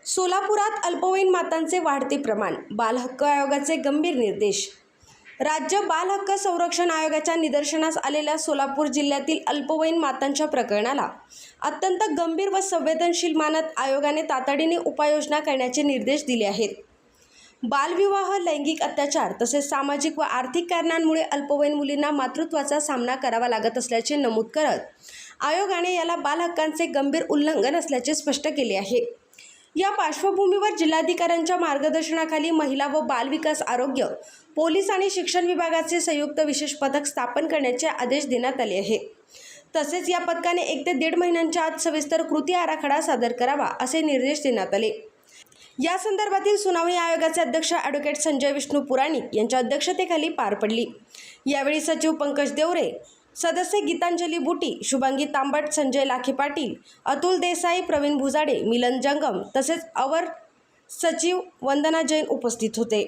सोलापुरात अल्पवयीन मातांचे वाढते प्रमाण, बाल हक्क आयोगाचे गंभीर निर्देश। राज्य बाल हक्क संरक्षण आयोगाच्या निदर्शनास आलेल्या सोलापूर जिल्ह्यातील अल्पवयीन मातांच्या प्रकरणाला अत्यंत गंभीर व संवेदनशील मानत आयोगाने तातडीने उपाययोजना करण्याचे निर्देश दिले आहेत। बालविवाह, लैंगिक अत्याचार तसेच सामाजिक व आर्थिक कारणांमुळे अल्पवयीन मुलींना मातृत्वाचा सामना करावा लागत असल्याचे नमूद करत आयोगाने याला बाल हक्कांचे गंभीर उल्लंघन असल्याचे स्पष्ट केले आहे। या पार्श्वभूमीवर जिल्हाधिकाऱ्यांच्या मार्गदर्शनाखाली महिला व बाल विकास, आरोग्य, पोलीस आणि शिक्षण विभागाचे संयुक्त विशेष पथक स्थापन करण्याचे आदेश देण्यात आले आहे। तसेच या पथकाने 1 ते 1.5 महिन्यांच्या आत सविस्तर कृती आराखडा सादर करावा असे निर्देश देण्यात आले। या संदर्भातील सुनावणी आयोगाचे अध्यक्ष ॲडव्होकेट संजय विष्णू पुराणिक यांच्या अध्यक्षतेखाली पार पडली। यावेळी सचिव पंकज देवरे, सदस्य गीतांजली बुटी, शुभांगी तांबट, संजय लाखे पाटील, अतुल देसाई, प्रवीण भुजाडे, मिलन जंगम तसेच अवर सचिव वंदना जैन उपस्थित होते।